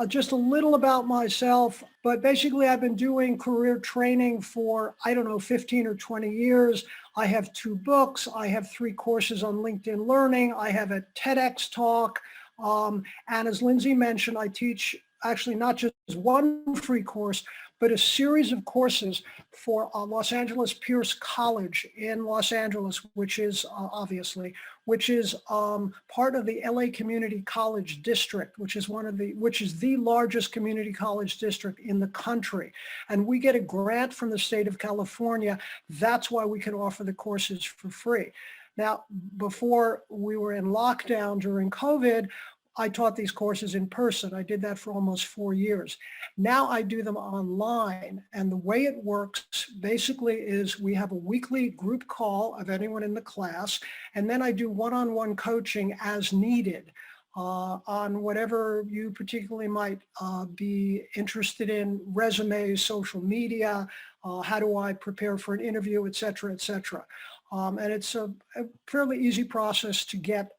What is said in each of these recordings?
Just a little about myself, but basically I've been doing career training for, I don't know, 15 or 20 years. I have 2 books. I have 3 courses on LinkedIn Learning. I have a TEDx talk. And as Lindsay mentioned, I teach actually not just one free course, but a series of courses for Los Angeles Pierce College in Los Angeles, which is which is part of the LA Community College District, which is the largest community college district in the country. And we get a grant from the state of California. That's why we can offer the courses for free. Now, before we were in lockdown during COVID, I taught these courses in person. I did that for almost 4 years. Now I do them online. And the way it works basically is we have a weekly group call of anyone in the class. And then I do one-on-one coaching as needed on whatever you particularly might be interested in: resumes, social media, how do I prepare for an interview, et cetera, et cetera. And it's a fairly easy process to get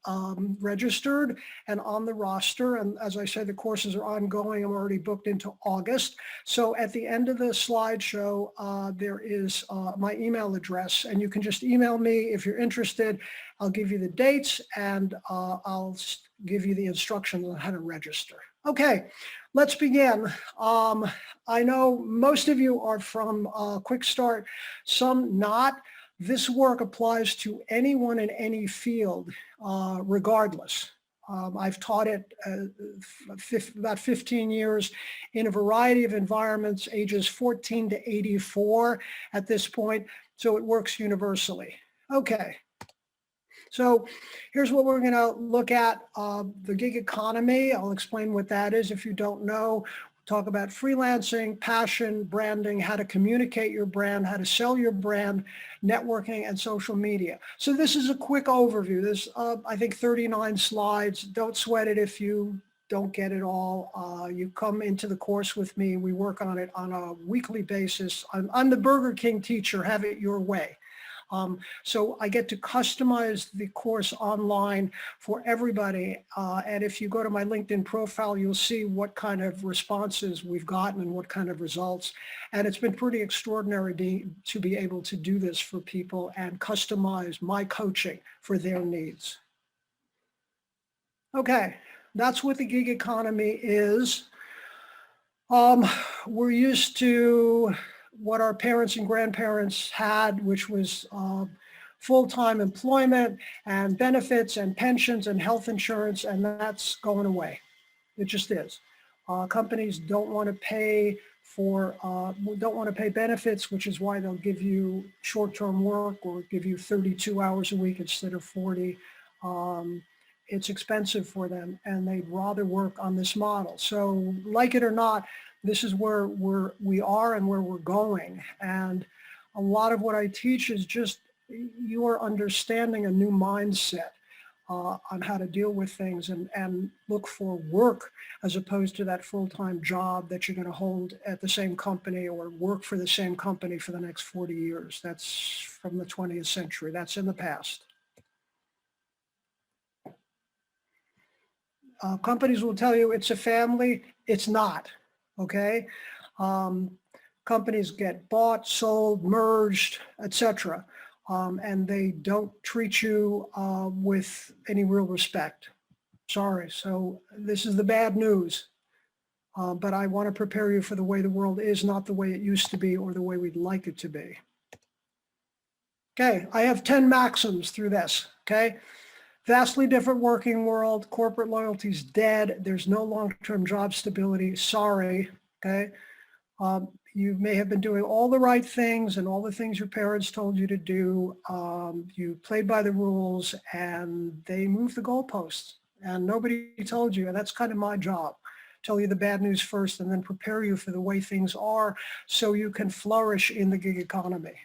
registered and on the roster. And as I said, the courses are ongoing. I'm already booked into August. So at the end of the slideshow, there is my email address, and you can just email me if you're interested. I'll give you the dates, and I'll give you the instructions on how to register. Okay, let's begin. I know most of you are from QuickStart, some not. This work applies to anyone in any field, regardless. I've taught it about 15 years in a variety of environments, ages 14 to 84 at this point, so it works universally. Okay, so here's what we're going to look at. The gig economy. I'll explain what that is if you don't know. Talk about freelancing, passion, branding, how to communicate your brand, how to sell your brand, networking, and social media. So this is a quick overview. There's, I think, 39 slides. Don't sweat it if you don't get it all. You come into the course with me. We work on it on a weekly basis. I'm the Burger King teacher. Have it your way. So I get to customize the course online for everybody. And if you go to my LinkedIn profile, you'll see what kind of responses we've gotten and what kind of results. And it's been pretty extraordinary to be able to do this for people and customize my coaching for their needs. Okay, that's what the gig economy is. We're used to what our parents and grandparents had, which was full-time employment and benefits and pensions and health insurance, and that's going away. It just is. Companies don't want to pay benefits, which is why they'll give you short-term work or give you 32 hours a week instead of 40. It's expensive for them, and they'd rather work on this model. So, like it or not, this is where we are and where we're going. And a lot of what I teach is just you are understanding a new mindset on how to deal with things and look for work as opposed to that full-time job that you're going to hold at the same company or work for the same company for the next 40 years. That's from the 20th century. That's in the past. Companies will tell you it's a family. It's not. Okay, companies get bought, sold, merged, etc., and they don't treat you with any real respect. Sorry. So this is the bad news, but I want to prepare you for the way the world is, not the way it used to be or the way we'd like it to be. Okay, I have 10 maxims through this. Okay. Vastly different working world. Corporate loyalty's dead. There's no long-term job stability. Sorry, okay? You may have been doing all the right things and all the things your parents told you to do. You played by the rules and they moved the goalposts and nobody told you. And that's kind of my job. Tell you the bad news first and then prepare you for the way things are so you can flourish in the gig economy.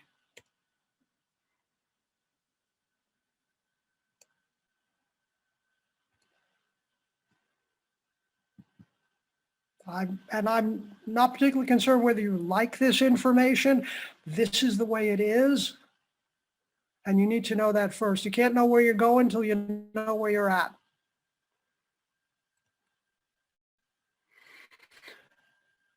I'm not particularly concerned whether you like this information. This is the way it is. And you need to know that first. You can't know where you're going until you know where you're at.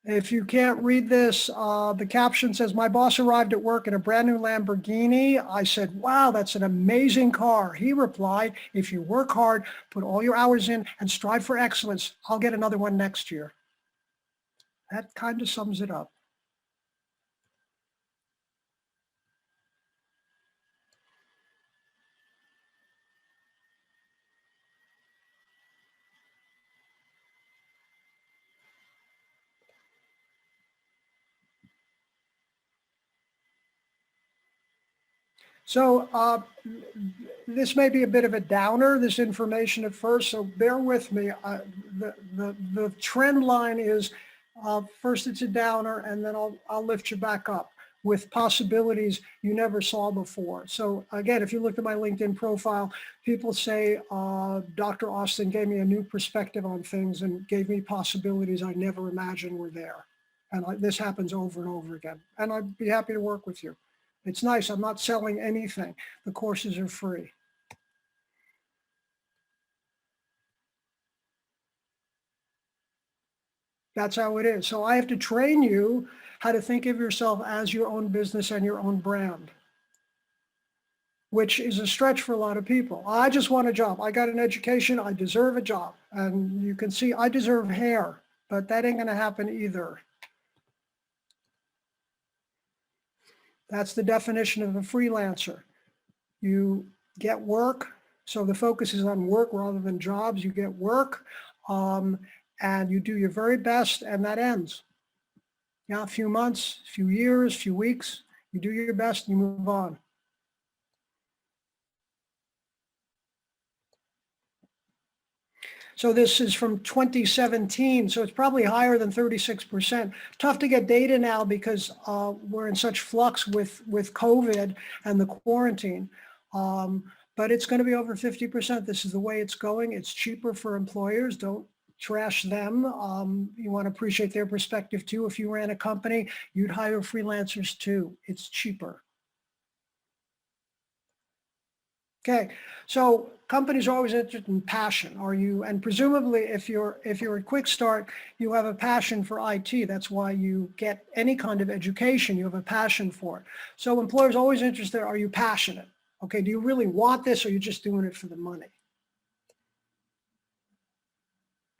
If you can't read this, the caption says, my boss arrived at work in a brand new Lamborghini. I said, wow, that's an amazing car. He replied, if you work hard, put all your hours in and strive for excellence, I'll get another one next year. That kind of sums it up. So this may be a bit of a downer, this information at first, so bear with me. The trend line is first it's a downer, and then I'll lift you back up with possibilities you never saw before. So again, if you look at my LinkedIn profile, people say Dr. Austin gave me a new perspective on things and gave me possibilities I never imagined were there. And this happens over and over again. And I'd be happy to work with you. It's nice. I'm not selling anything. The courses are free. That's how it is. So I have to train you how to think of yourself as your own business and your own brand, which is a stretch for a lot of people. I just want a job. I got an education. I deserve a job. And you can see I deserve hair, but that ain't going to happen either. That's the definition of a freelancer. You get work. So the focus is on work rather than jobs. You get work and you do your very best, and that ends. Yeah, a few months, a few years, a few weeks, you do your best and you move on. So this is from 2017, so it's probably higher than 36%. Tough to get data now because we're in such flux with COVID and the quarantine. But it's going to be over 50%. This is the way it's going. It's cheaper for employers. Don't trash them. You want to appreciate their perspective too. If you ran a company, you'd hire freelancers too. It's cheaper. Okay, so companies are always interested in passion. Are you? And presumably, if you're at QuickStart, you have a passion for IT. That's why you get any kind of education. You have a passion for it. So employers are always interested. Are you passionate? Okay, do you really want this, or are you just doing it for the money?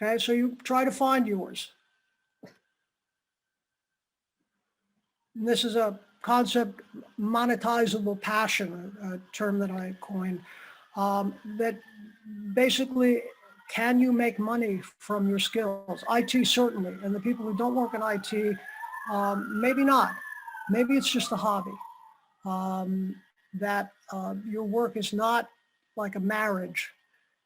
Okay, so you try to find yours. And this is a concept, monetizable passion, a term that I coined, that basically, can you make money from your skills? IT certainly, and the people who don't work in IT, maybe not. Maybe it's just a hobby. That your work is not like a marriage,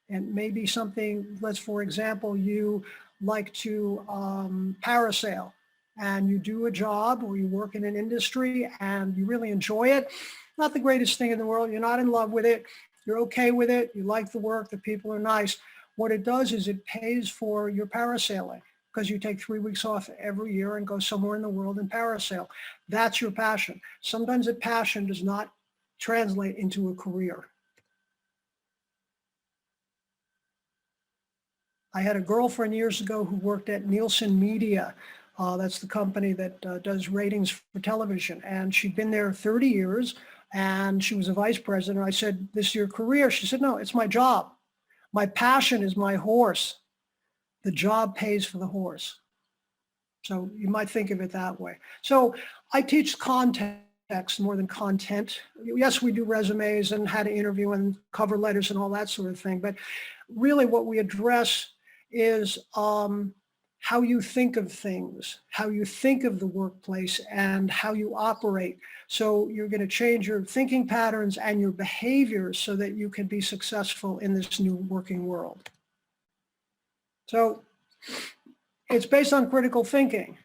and maybe something, let's for example, you like to parasail, and you do a job or you work in an industry and you really enjoy it. Not the greatest thing in the world. You're not in love with it. You're okay with it. You like the work. The people are nice. What it does is it pays for your parasailing because you take 3 weeks off every year and go somewhere in the world and parasail. That's your passion. Sometimes a passion does not translate into a career. I had a girlfriend years ago who worked at Nielsen Media. That's the company that does ratings for television. And she'd been there 30 years and she was a vice president. I said, this is your career? She said, no, it's my job. My passion is my horse. The job pays for the horse. So you might think of it that way. So I teach context more than content. Yes, we do resumes and how to interview and cover letters and all that sort of thing. But really what we address is how you think of things, how you think of the workplace, and how you operate. So you're going to change your thinking patterns and your behaviors so that you can be successful in this new working world. So it's based on critical thinking,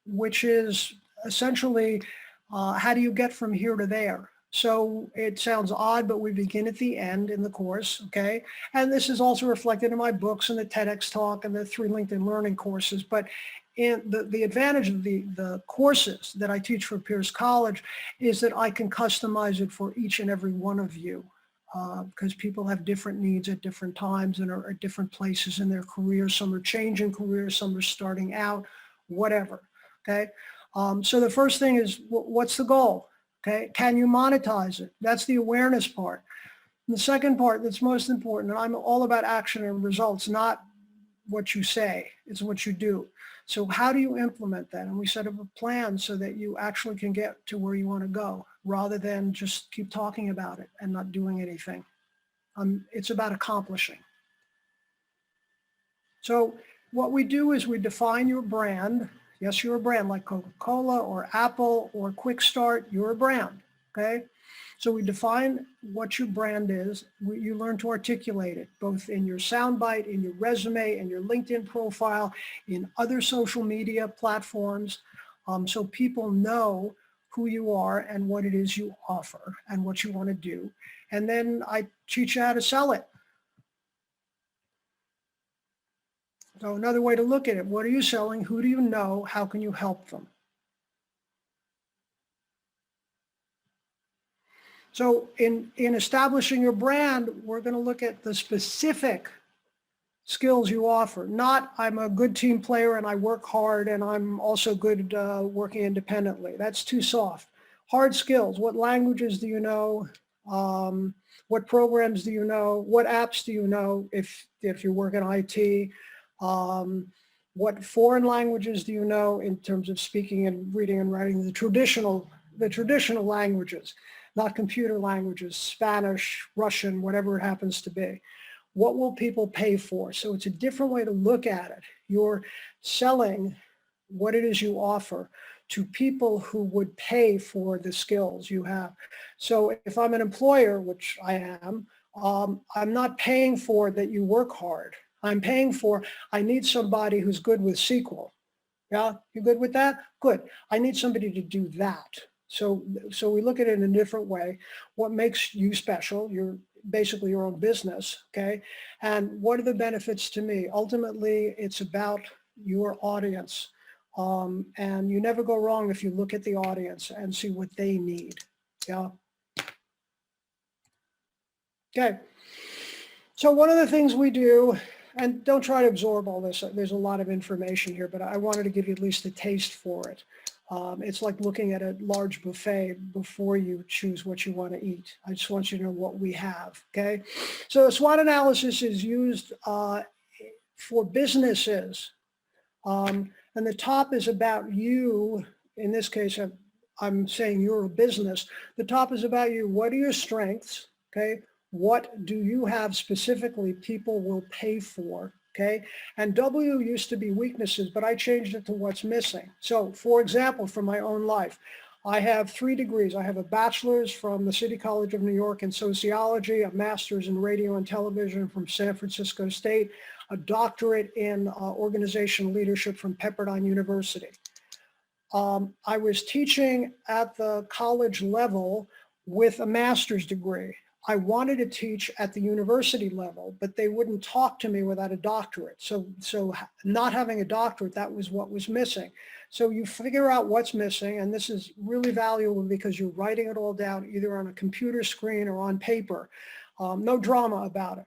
which is essentially how do you get from here to there? So it sounds odd, but we begin at the end in the course, okay? And this is also reflected in my books and the TEDx talk and the 3 LinkedIn Learning courses. But in the advantage of the courses that I teach for Pierce College is that I can customize it for each and every one of you because people have different needs at different times and are at different places in their careers. Some are changing careers, some are starting out. whatever, okay? So the first thing is, what's the goal? Okay, can you monetize it? That's the awareness part. And the second part that's most important, and I'm all about action and results, not what you say, it's what you do. So how do you implement that? And we set up a plan so that you actually can get to where you want to go, rather than just keep talking about it and not doing anything. It's about accomplishing. So what we do is we define your brand. Yes, you're a brand like Coca-Cola or Apple or QuickStart, you're a brand, okay? So we define what your brand is. You learn to articulate it, both in your soundbite, in your resume, in your LinkedIn profile, in other social media platforms, so people know who you are and what it is you offer and what you want to do. And then I teach you how to sell it. So another way to look at it, what are you selling? Who do you know? How can you help them? So in establishing your brand, we're going to look at the specific skills you offer. Not, I'm a good team player and I work hard and I'm also good working independently. That's too soft. Hard skills, what languages do you know? What programs do you know? What apps do you know if you work in IT? What foreign languages do you know in terms of speaking and reading and writing, the traditional languages, not computer languages, Spanish, Russian, whatever it happens to be. What will people pay for? So it's a different way to look at it. You're selling what it is you offer to people who would pay for the skills you have. So if I'm an employer, which I am, I'm not paying for that you work hard. I'm paying for, I need somebody who's good with SQL. Yeah, you good with that? Good. I need somebody to do that. So we look at it in a different way. What makes you special? You're basically your own business, okay? And what are the benefits to me? Ultimately, it's about your audience. And you never go wrong if you look at the audience and see what they need, yeah? Okay, so one of the things we do, and don't try to absorb all this, there's a lot of information here, but I wanted to give you at least a taste for it. It's like looking at a large buffet before you choose what you want to eat. I just want you to know what we have, okay? So a SWOT analysis is used for businesses. And the top is about you. In this case, I'm saying you're a business. The top is about you. What are your strengths, okay? What do you have specifically people will pay for? Okay, and W used to be weaknesses, but I changed it to what's missing. So for example, from my own life, I have 3 degrees. I have a bachelor's from the City College of New York in sociology, a master's in radio and television from San Francisco State, a doctorate in organizational leadership from Pepperdine University. I was teaching at the college level with a master's degree. I wanted to teach at the university level, but they wouldn't talk to me without a doctorate. So not having a doctorate, that was what was missing. So you figure out what's missing, and this is really valuable because you're writing it all down either on a computer screen or on paper. No drama about it.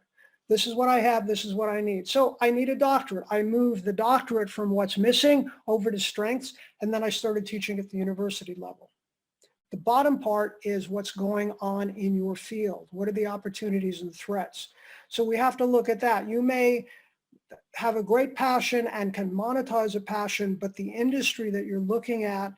This is what I have, this is what I need. So I need a doctorate. I moved the doctorate from what's missing over to strengths, and then I started teaching at the university level. The bottom part is what's going on in your field. What are the opportunities and threats? So we have to look at that. You may have a great passion and can monetize a passion, but the industry that you're looking at,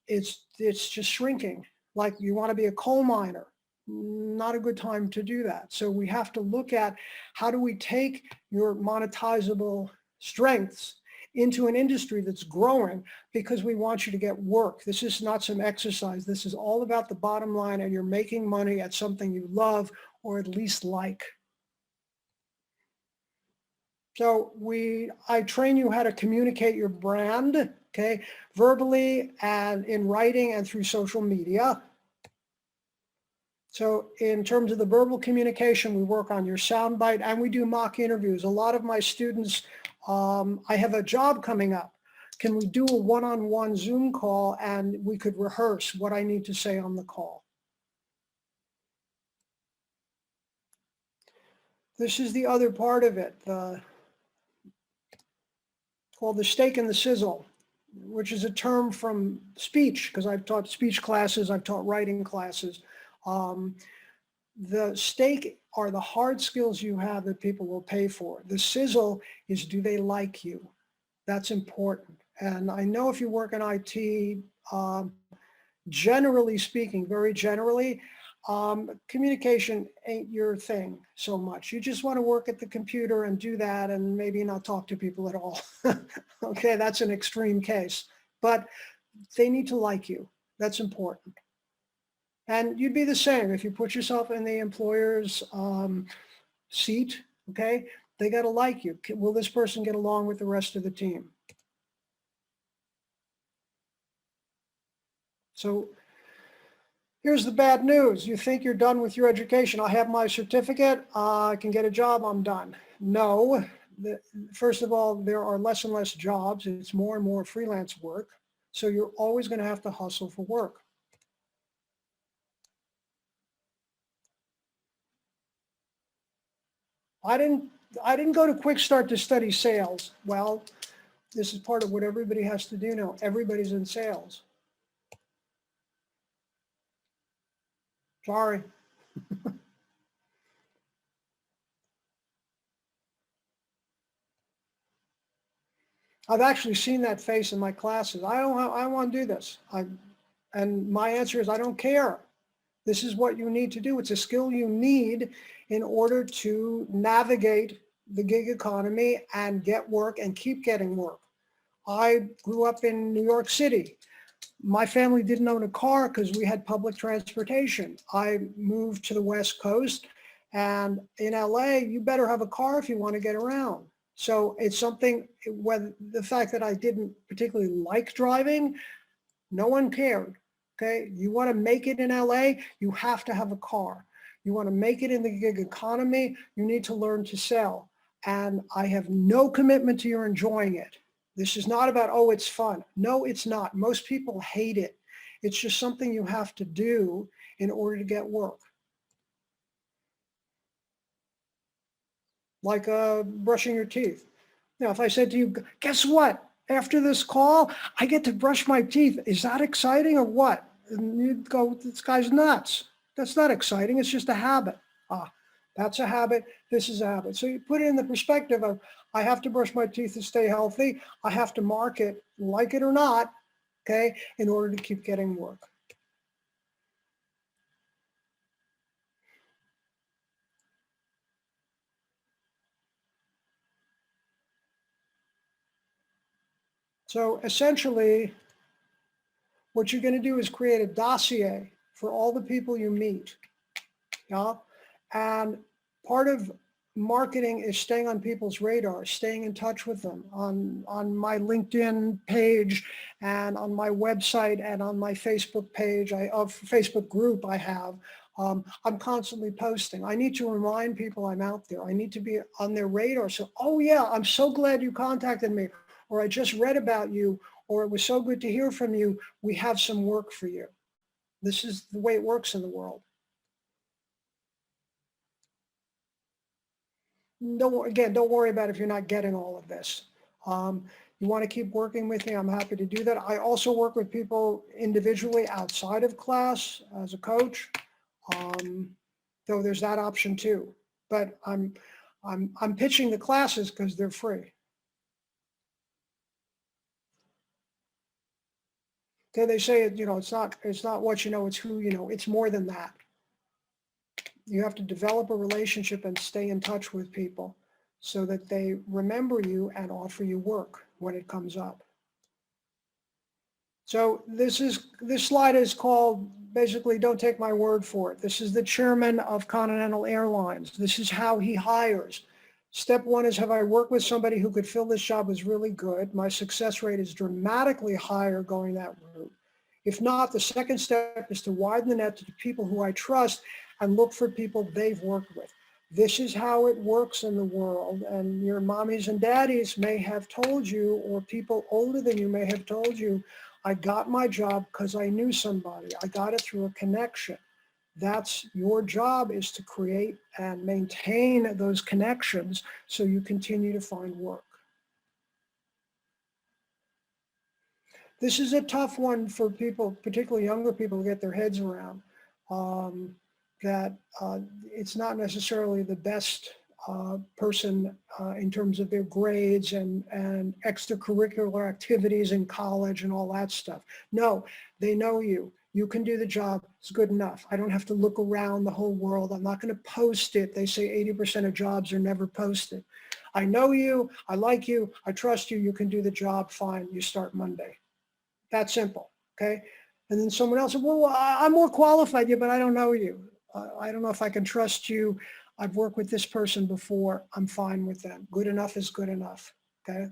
it's just shrinking. Like you want to be a coal miner. Not a good time to do that. So we have to look at how do we take your monetizable strengths into an industry that's growing because we want you to get work. This is not some exercise. This is all about the bottom line, and you're making money at something you love or at least like. So I train you how to communicate your brand, okay, verbally and in writing and through social media. So in terms of the verbal communication, we work on your soundbite and we do mock interviews. A lot of my students, I have a job coming up. Can we do a one-on-one Zoom call and we could rehearse what I need to say on the call? This is the other part of it, called the steak and the sizzle. which is a term from speech, because I've taught speech classes, I've taught writing classes. The stake are the hard skills you have that people will pay for. The sizzle is, do they like you? That's important. And I know if you work in IT, generally speaking, very generally, communication ain't your thing so much. You just want to work at the computer and do that and maybe not talk to people at all. Okay, that's an extreme case. But they need to like you. That's important. And you'd be the same if you put yourself in the employer's seat, okay? They got to like you. Will this person get along with the rest of the team? So here's the bad news. You think you're done with your education. I have my certificate. I can get a job. I'm done. No. First of all, there are less and less jobs. It's more and more freelance work. So you're always going to have to hustle for work. I didn't go to QuickStart to study sales. Well, this is part of what everybody has to do now. Everybody's in sales. Sorry. I've actually seen that face in my classes. I want to do this. And my answer is, I don't care. This is what you need to do. It's a skill you need in order to navigate the gig economy and get work and keep getting work. I grew up in New York City. My family didn't own a car because we had public transportation. I moved to the West Coast, and in LA, you better have a car if you want to get around. So it's something, when the fact that I didn't particularly like driving, no one cared. Okay, you want to make it in LA, you have to have a car. You want to make it in the gig economy, you need to learn to sell. And I have no commitment to your enjoying it. This is not about, oh, it's fun. No, it's not. Most people hate it. It's just something you have to do in order to get work. Like brushing your teeth. Now, if I said to you, guess what? After this call, I get to brush my teeth. Is that exciting or what? And you'd go, this guy's nuts. That's not exciting. It's just a habit. Ah, that's a habit. This is a habit. So you put it in the perspective of, I have to brush my teeth to stay healthy. I have to market, like it or not, okay, in order to keep getting work. So essentially, what you're going to do is create a dossier for all the people you meet. Yeah? And part of marketing is staying on people's radar, staying in touch with them on my LinkedIn page and on my website and on my Facebook page, Facebook group I have. I'm constantly posting. I need to remind people I'm out there. I need to be on their radar. So, oh yeah, I'm so glad you contacted me, or I just read about you, or it was so good to hear from you. We have some work for you. This is the way it works in the world. Don't worry about if you're not getting all of this. You want to keep working with me, I'm happy to do that. I also work with people individually outside of class as a coach. Though there's that option too. But I'm pitching the classes because they're free. Okay, they say it's not what you know, it's who you know. It's more than that. You have to develop a relationship and stay in touch with people so that they remember you and offer you work when it comes up. So this slide is called, basically, don't take my word for it. This is the chairman of Continental Airlines. This is how he hires. Step one is, have I worked with somebody who could fill this job was really good? My success rate is dramatically higher going that route. If not, the second step is to widen the net to people who I trust and look for people they've worked with. This is how it works in the world, and your mommies and daddies may have told you, or people older than you may have told you, I got my job because I knew somebody. I got it through a connection. That's your job, is to create and maintain those connections so you continue to find work. This is a tough one for people, particularly younger people, to get their heads around. That it's not necessarily the best person in terms of their grades and extracurricular activities in college and all that stuff. No, they know you. You can do the job. It's good enough. I don't have to look around the whole world. I'm not going to post it. They say 80% of jobs are never posted. I know you. I like you. I trust you. You can do the job. Fine. You start Monday. That simple. Okay. And then someone else said, well, I'm more qualified, but I don't know you. I don't know if I can trust you. I've worked with this person before. I'm fine with them. Good enough is good enough. Okay.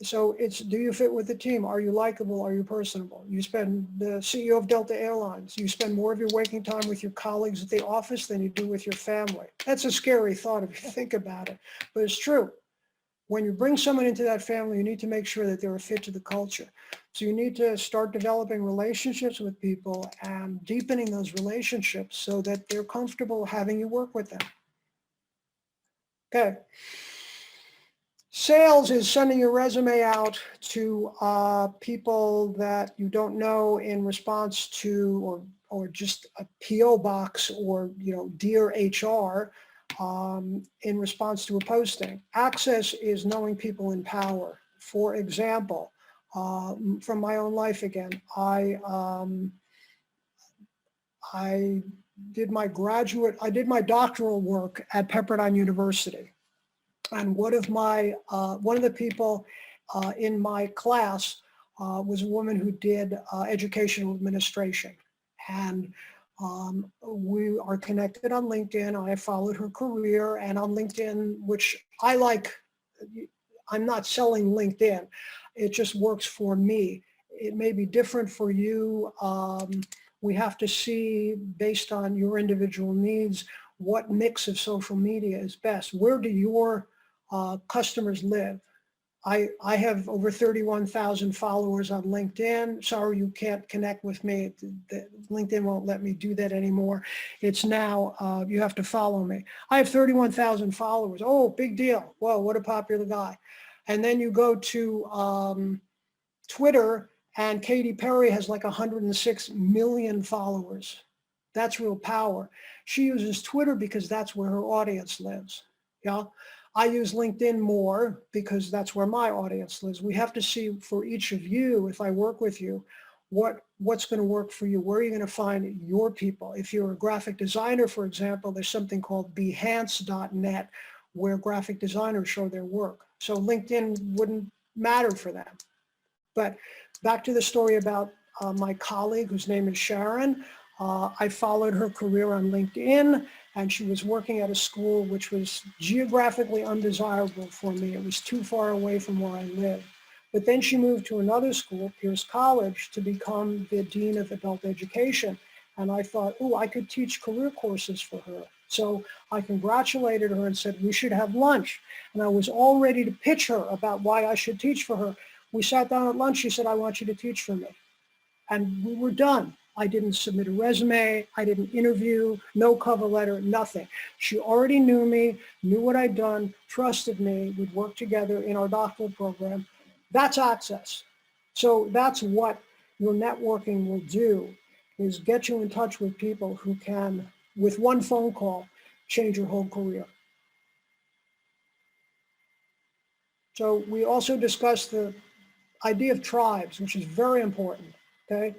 So it's, do you fit with the team? Are you likable? Are you personable? You spend, the CEO of Delta Airlines, you spend more of your waking time with your colleagues at the office than you do with your family. That's a scary thought if you think about it, but it's true. When you bring someone into that family, you need to make sure that they're a fit to the culture. So you need to start developing relationships with people and deepening those relationships so that they're comfortable having you work with them. Okay. Sales is sending your resume out to people that you don't know in response to, or just a PO box, or dear HR, in response to a posting. Access is knowing people in power. For example, from my own life again, I did my doctoral work at Pepperdine University. And one of the people in my class was a woman who did educational administration. And we are connected on LinkedIn. I followed her career, and on LinkedIn, which I like, I'm not selling LinkedIn. It just works for me. It may be different for you. We have to see, based on your individual needs, what mix of social media is best. Where do your customers live? I have over 31,000 followers on LinkedIn. Sorry, you can't connect with me. LinkedIn won't let me do that anymore. It's now, you have to follow me. I have 31,000 followers. Oh, big deal. Whoa, what a popular guy. And then you go to Twitter, and Katy Perry has like 106 million followers. That's real power. She uses Twitter because that's where her audience lives. Yeah. I use LinkedIn more because that's where my audience lives. We have to see for each of you, if I work with you, what's going to work for you. Where are you going to find your people? If you're a graphic designer, for example, there's something called behance.net where graphic designers show their work. So LinkedIn wouldn't matter for them. But back to the story about my colleague, whose name is Sharon. I followed her career on LinkedIn, and she was working at a school which was geographically undesirable for me. It was too far away from where I lived. But then she moved to another school, Pierce College, to become the Dean of Adult Education. And I thought, oh, I could teach career courses for her. So I congratulated her and said, we should have lunch. And I was all ready to pitch her about why I should teach for her. We sat down at lunch. She said, I want you to teach for me. And we were done. I didn't submit a resume. I didn't interview, no cover letter, nothing. She already knew me, knew what I'd done, trusted me. We'd worked together in our doctoral program. That's access. So that's what your networking will do, is get you in touch with people who can, with one phone call, change your whole career. So we also discussed the idea of tribes, which is very important, okay?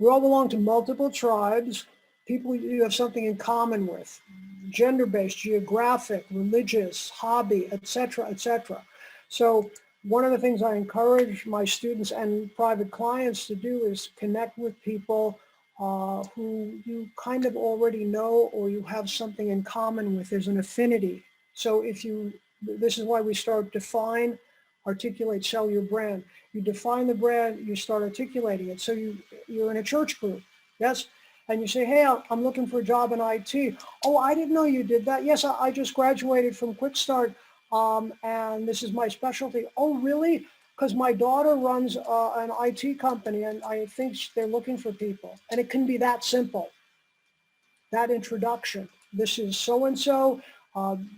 We all belong to multiple tribes, people you have something in common with, gender-based, geographic, religious, hobby, et cetera, et cetera. So one of the things I encourage my students and private clients to do is connect with people who you kind of already know, or you have something in common with. There's an affinity. So this is why we start define, articulate, sell your brand. You define the brand, you start articulating it. So you're in a church group, yes? And you say, hey, I'm looking for a job in IT. Oh, I didn't know you did that. Yes, I just graduated from QuickStart, and this is my specialty. Oh, really? Because my daughter runs an IT company, and I think they're looking for people. And it can be that simple, that introduction. This is so-and-so,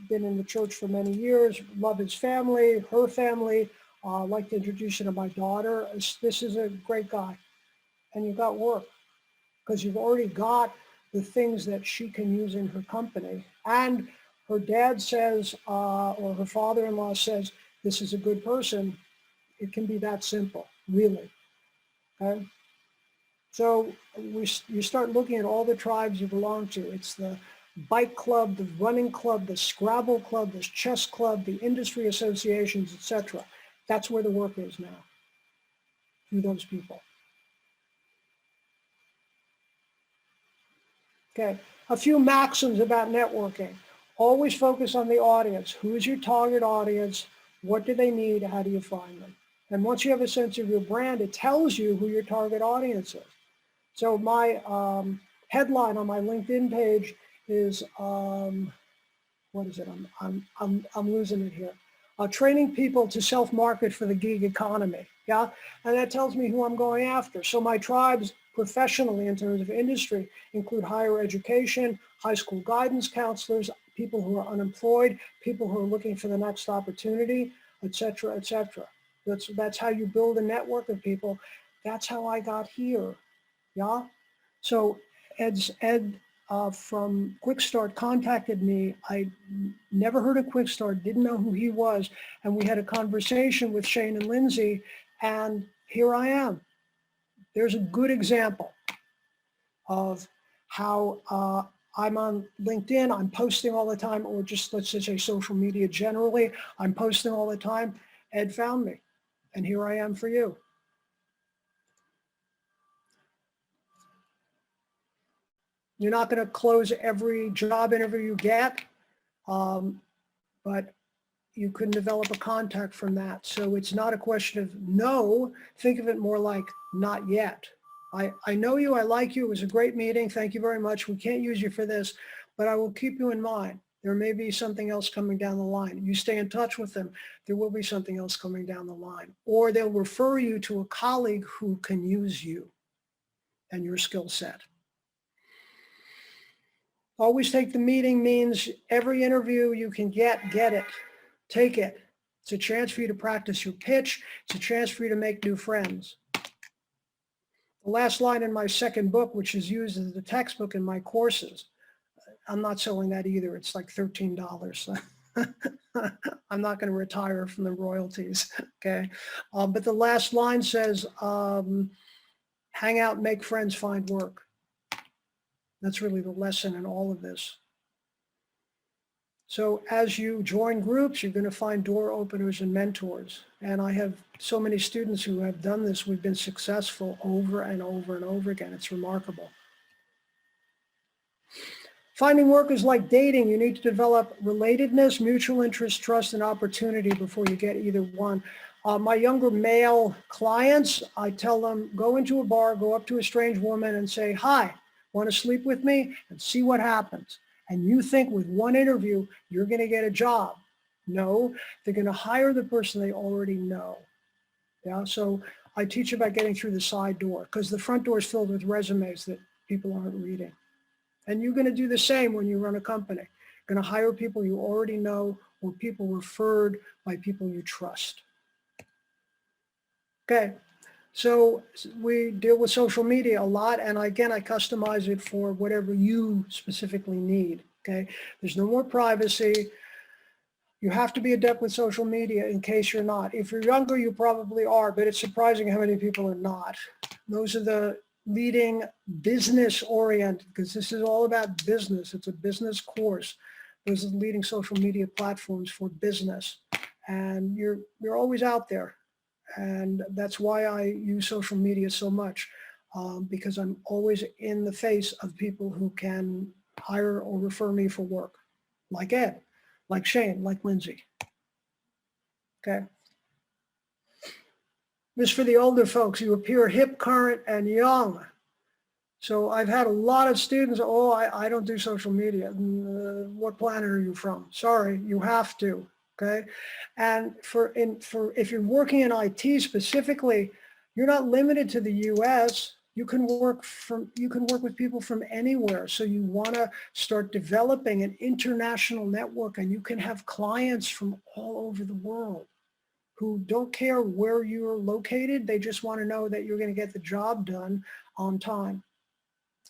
been in the church for many years, love his family, her family. I'd like to introduce you to my daughter. This is a great guy. And you got work because you've already got the things that she can use in her company. And her dad says, or her father-in-law says, this is a good person. It can be that simple, really. Okay? So you start looking at all the tribes you belong to. It's the bike club, the running club, the Scrabble club, the chess club, the industry associations, etc. That's where the work is now, through those people. Okay, a few maxims about networking. Always focus on the audience. Who is your target audience? What do they need? How do you find them? And once you have a sense of your brand, it tells you who your target audience is. So my headline on my LinkedIn page is, what is it? I'm losing it here. Training people to self-market for the gig economy. Yeah, and that tells me who I'm going after. So my tribes professionally in terms of industry include higher education, high school guidance counselors, people who are unemployed, people who are looking for the next opportunity, et cetera, et cetera. That's how you build a network of people. That's how I got here. Yeah. So Ed from QuickStart contacted me. I never heard of QuickStart, didn't know who he was. And we had a conversation with Shane and Lindsay, and here I am. There's a good example of how I'm on LinkedIn, I'm posting all the time, or just let's just say social media generally, I'm posting all the time. Ed found me, and here I am for you. You're not going to close every job interview you get, but you can develop a contact from that. So it's not a question of no, think of it more like not yet. I know you, I like you, it was a great meeting, thank you very much. We can't use you for this, but I will keep you in mind. There may be something else coming down the line. You stay in touch with them, there will be something else coming down the line. Or they'll refer you to a colleague who can use you and your skill set. Always take the meeting means every interview you can get it. Take it. It's a chance for you to practice your pitch. It's a chance for you to make new friends. The last line in my second book, which is used as the textbook in my courses, I'm not selling that either. It's like $13. I'm not going to retire from the royalties, okay? But the last line says, hang out, make friends, find work. That's really the lesson in all of this. So as you join groups, you're going to find door openers and mentors. And I have so many students who have done this. We've been successful over and over and over again. It's remarkable. Finding work is like dating. You need to develop relatedness, mutual interest, trust, and opportunity before you get either one. My younger male clients, I tell them, go into a bar, go up to a strange woman and say, hi, want to sleep with me? And see what happens. And you think with one interview, you're going to get a job. No, they're going to hire the person they already know. Yeah, so I teach about getting through the side door because the front door is filled with resumes that people aren't reading. And you're going to do the same when you run a company. You're going to hire people you already know or people referred by people you trust. Okay, so we deal with social media a lot, and again, I customize it for whatever you specifically need, okay? There's no more privacy. You have to be adept with social media in case you're not. If you're younger, you probably are, but it's surprising how many people are not. Those are the leading business-oriented, because this is all about business. It's a business course. Those are the leading social media platforms for business, and you're always out there. And that's why I use social media so much, because I'm always in the face of people who can hire or refer me for work, like Ed, like Shane, like Lindsay. Okay. This is for the older folks. You appear hip, current, and young. So I've had a lot of students, oh, I don't do social media. What planet are you from? Sorry, you have to. Okay, and if you're working in IT specifically, you're not limited to the U.S. You can work with people from anywhere. So you want to start developing an international network, and you can have clients from all over the world who don't care where you're located. They just want to know that you're going to get the job done on time.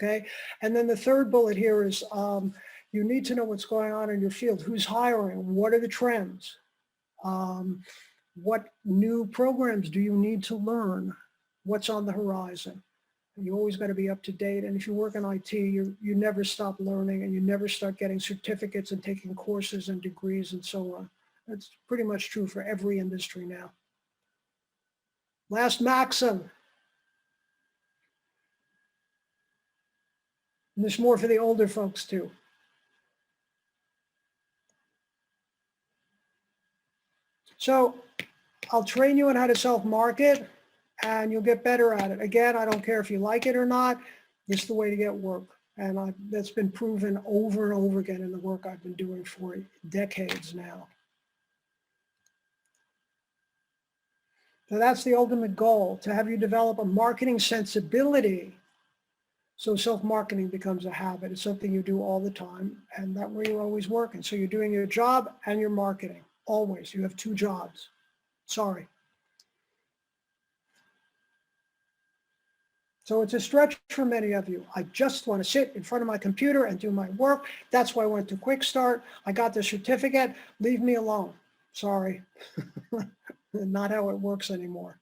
Okay. And then the third bullet here is you need to know what's going on in your field. Who's hiring? What are the trends? What new programs do you need to learn? What's on the horizon? You always got to be up to date. And if you work in IT, you never stop learning, and you never start getting certificates and taking courses and degrees and so on. That's pretty much true for every industry now. Last maxim. And there's more for the older folks too. So I'll train you on how to self-market, and you'll get better at it. Again, I don't care if you like it or not. This is the way to get work. And that's been proven over and over again in the work I've been doing for decades now. So that's the ultimate goal, to have you develop a marketing sensibility. So self-marketing becomes a habit. It's something you do all the time, and that way you're always working. So you're doing your job and your marketing, always. You have two jobs. Sorry. So it's a stretch for many of you. I just want to sit in front of my computer and do my work. That's why I went to QuickStart. I got the certificate. Leave me alone. Sorry. Not how it works anymore.